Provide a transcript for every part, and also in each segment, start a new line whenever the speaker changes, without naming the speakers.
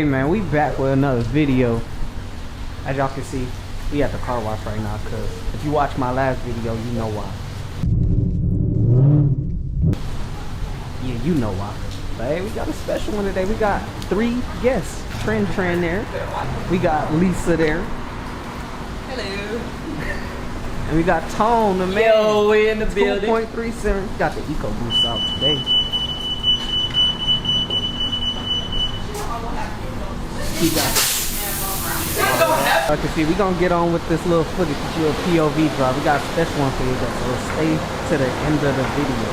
Hey man, we back with another video. As y'all can see, we at the car wash right now, cause if you watch my last video, you know why. Yeah, you know why. But hey, we got a special one today. We got 3 guests. Trend there. We got Lisa there.
Hello.
And we got Tone, the man.
Yo, we in the building.
2.37. Got the ecoboost out today. We got. I can see we gonna get on with this little footage, this little POV drop. We got a special one for you guys, so stay to the end of the video.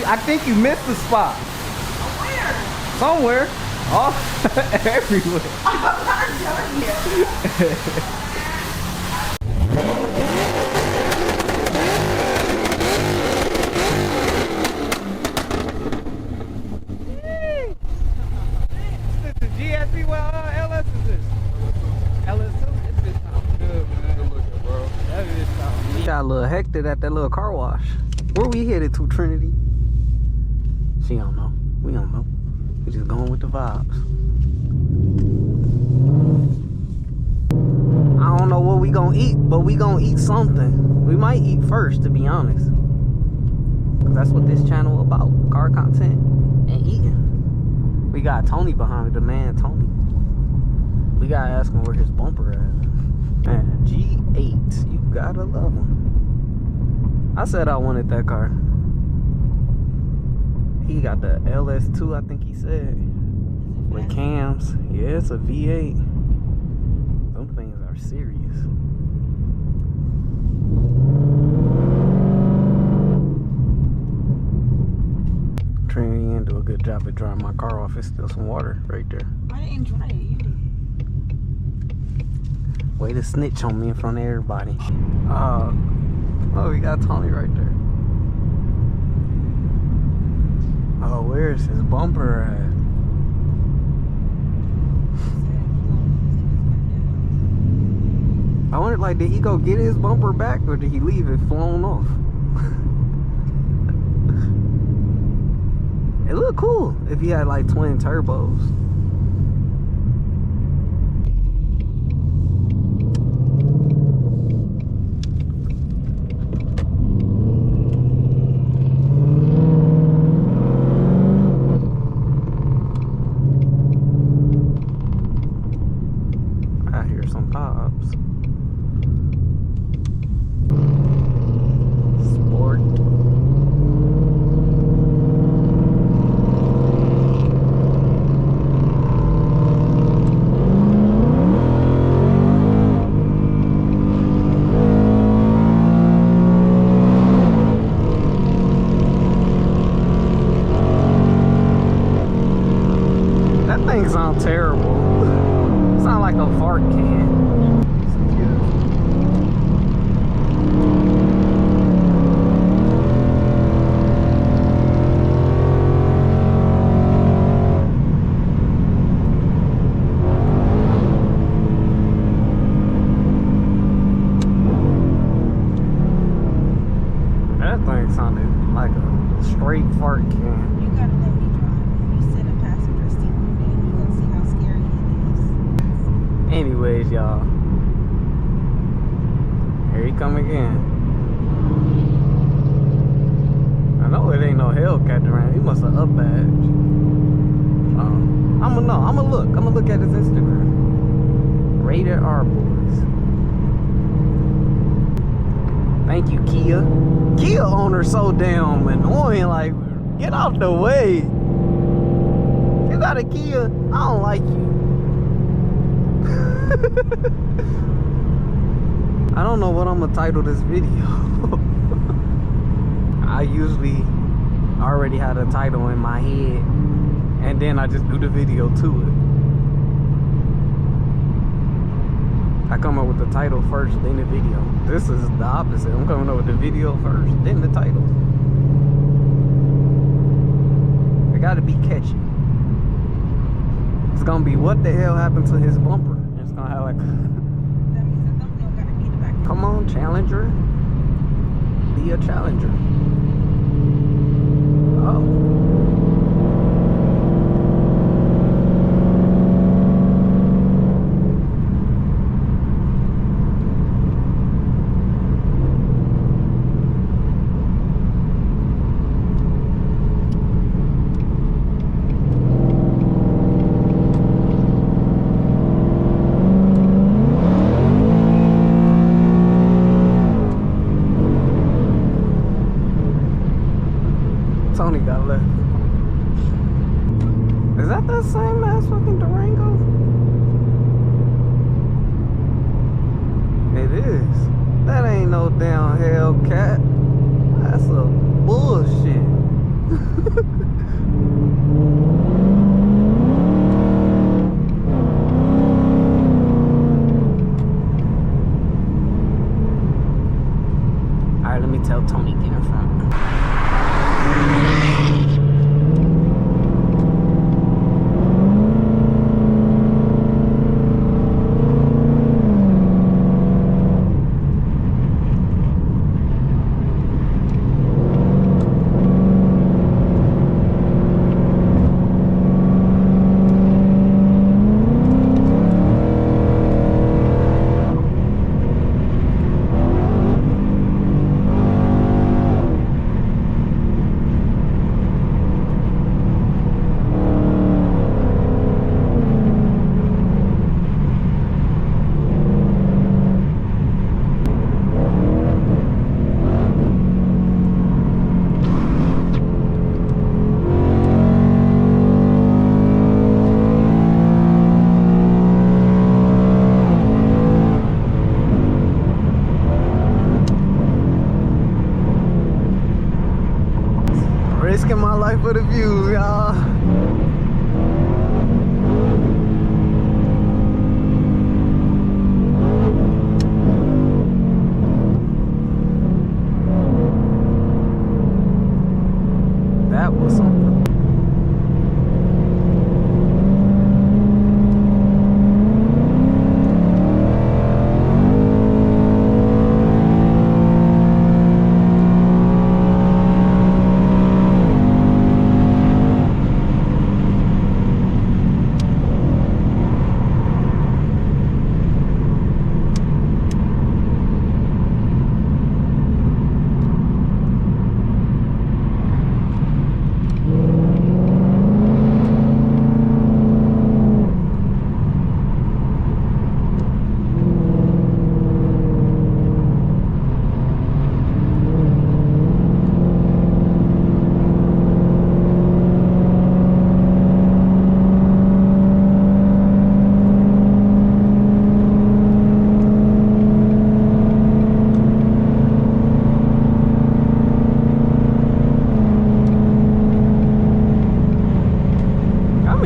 I think you missed the spot.
Where?
Somewhere. Oh, everywhere.
I'm not done yet.
This is GSP. What LS is this? LS2? This bitch sounds good, man. Good looking, bro. That bitch sounds good. We got a little hectic at that little car wash. Where we headed to, Trinity? She don't know. We don't know. We just going with the vibes. I don't know what we gonna eat, but we gonna eat something. We might eat first, to be honest. Cause that's what this channel about. Car content and eating. We got Tony behind me, the man Tony. We gotta ask him where his bumper at. Man, G8. You gotta love him. I said I wanted that car. He got the LS2, I think he said, with cams. Yeah, it's a V8. Them things are serious. Trinity didn't do a good job of drying my car off. It's still some water right there.
I didn't dry it. You did.
Way to snitch on me in front of everybody. Oh, we got Tony right there. Oh, where's his bumper at? I wonder, like, did he go get his bumper back or did he leave it flown off? It looked cool if he had like twin turbos. Sound terrible. Sound like a fart can. That thing sounded like a straight fart can.
You gotta let me drive. You sit in passenger seat one day and you gonna see how scary it is.
Anyways, y'all. Here he come again. I know it ain't no Hellcat around. He must have up badge. I'ma look at his Instagram. Rated R boys. Thank you, Kia. Kia owner so damn annoying. Like, get out the way. You got a Kia? I don't like you. I don't know what I'm gonna title this video. I usually already had a title in my head and then I just do the video to it. I come up with the title first, then the video. This is the opposite. I'm coming up with the video first, then the title. It gotta be catchy. It's gonna be what the hell happened to his bumper. It's gonna have like
That means the thumbnail gotta be the back.
come on, Challenger. Be a challenger. Oh. Tony got left. Is that the same ass fucking Durango? It is. That ain't no damn Hellcat. That's a bullshit. Alright, let me tell Tony get in front. Risking my life for the views, y'all. That was something.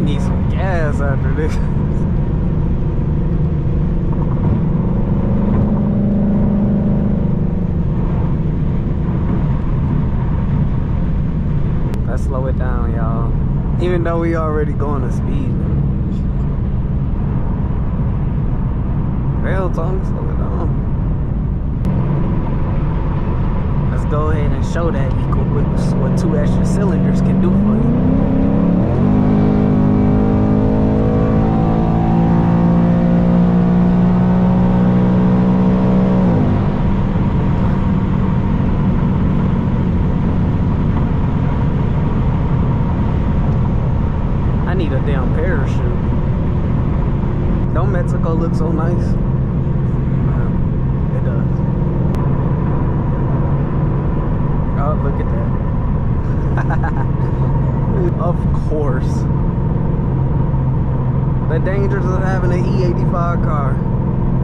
Need some gas after this. Let's slow it down, y'all. Even though we already going to speed limit. Hell, Tony, slow it down. Let's go ahead and show that ecoboost what 2 extra cylinders can do for you. I need a damn parachute. Don't Mexico look so nice? It does. Oh, look at that. Of course. The dangers of having an E85 car.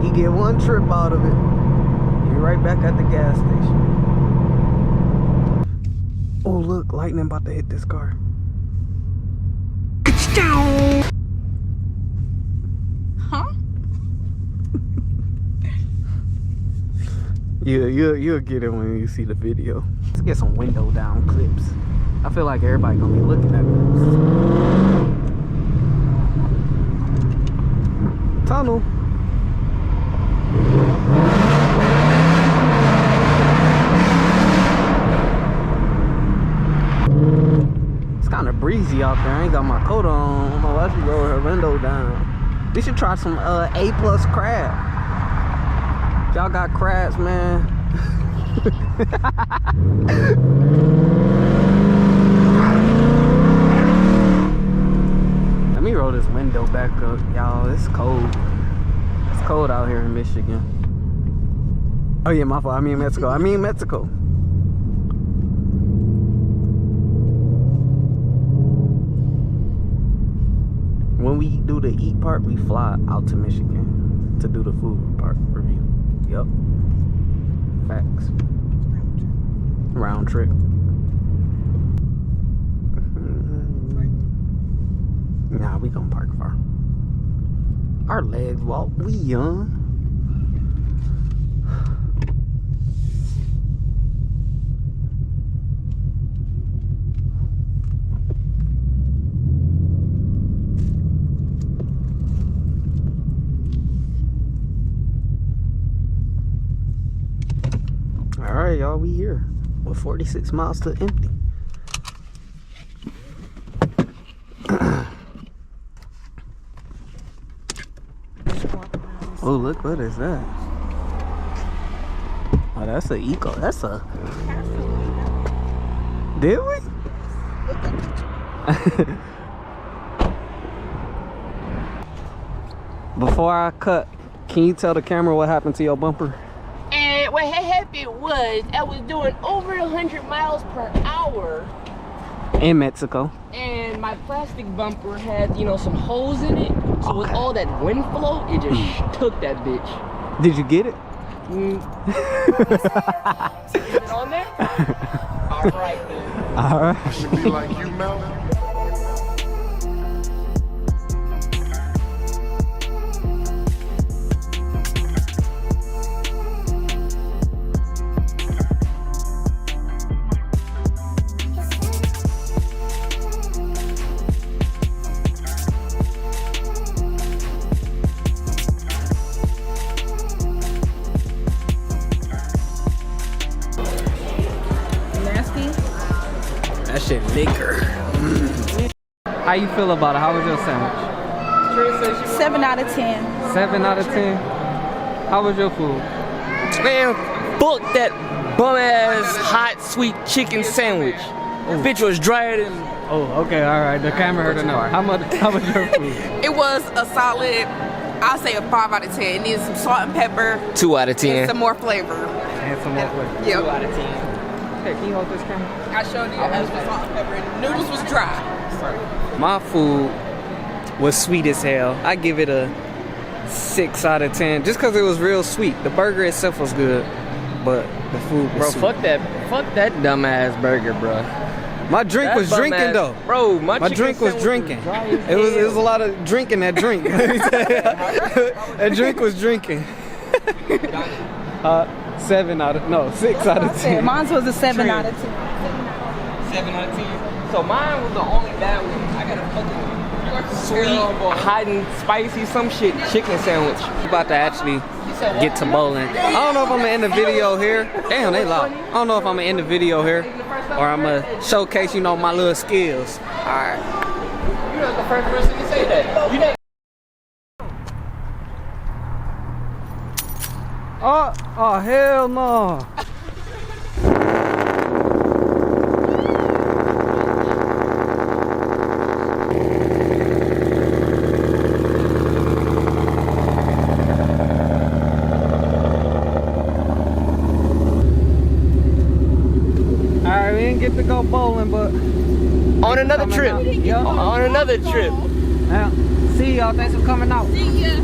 You get one trip out of it, you're right back at the gas station. Oh look, lightning about to hit this car.
Huh?
Yeah, you'll get it when you see the video. Let's get some window down clips. I feel like everybody gonna be looking at me. Tunnel. It's kind of breezy out there. I ain't got my coat on. I don't know why she rolled her window down. We should try some A+ crab. Y'all got crabs, man. Let me roll this window back up, y'all. It's cold. It's cold out here in Michigan. Oh yeah, my fault. I mean Mexico. When we do the eat part, we fly out to Michigan to do the food part review. Yep. Facts. Round trip. Nah, we gonna park far. Our legs walk. We young. All right, y'all, we here with 46 miles to empty. Oh, look, what is that? Oh, that's a eco. That's a. Did we? Before I cut, can you tell the camera what happened to your bumper?
And what had happened was I was doing over 100 miles per hour
In Mexico.
and my plastic bumper had, you know, some holes in it. So with all that wind flow, it just took that bitch.
Did you get it?
Is it on there? All right, then.
All right.
I should be like you, Melv.
That shit liquor. How you feel about it? How was your sandwich?
7 out of 10.
7 out of 10. How was your food?
Man, fuck that bum ass hot sweet chicken sandwich. Bitch was drier than.
Oh, okay, all right. The camera heard enough. How was your food?
It was a solid, I'll say a 5 out of 10. It needs some salt and pepper
2 out of 10.
and some more flavor.
And some more flavor.
Yep.
2 out of 10.
Okay, can you hold this camera?
I showed you extra salt and pepper. And the noodles was dry.
My food was sweet as hell. I give it a 6 out of 10 just because it was real sweet. The burger itself was good, but the food was sweet.
Bro, fuck that dumbass burger, bro.
My drink was drinking though.
Bro,
My drink was drinking. It was a lot of drinking that drink. That drink was drinking. 6 out of 10.
Mine was a 7 out of 10.
7 out of 10. So mine was the only bad one. I got a fucking sweet, hot and spicy some shit chicken sandwich.
I'm about to actually get to bowling. I don't know if I'm gonna end the video here. Damn, they loud. I don't know if I'm gonna end the video here or I'm gonna showcase, you know, my little skills. All right.
You're not the first person to say that. You know.
Oh hell no. Alright, we didn't get to go bowling, but
On another trip.
Yeah.
On another trip.
Now, see y'all. Thanks for coming out.
See ya.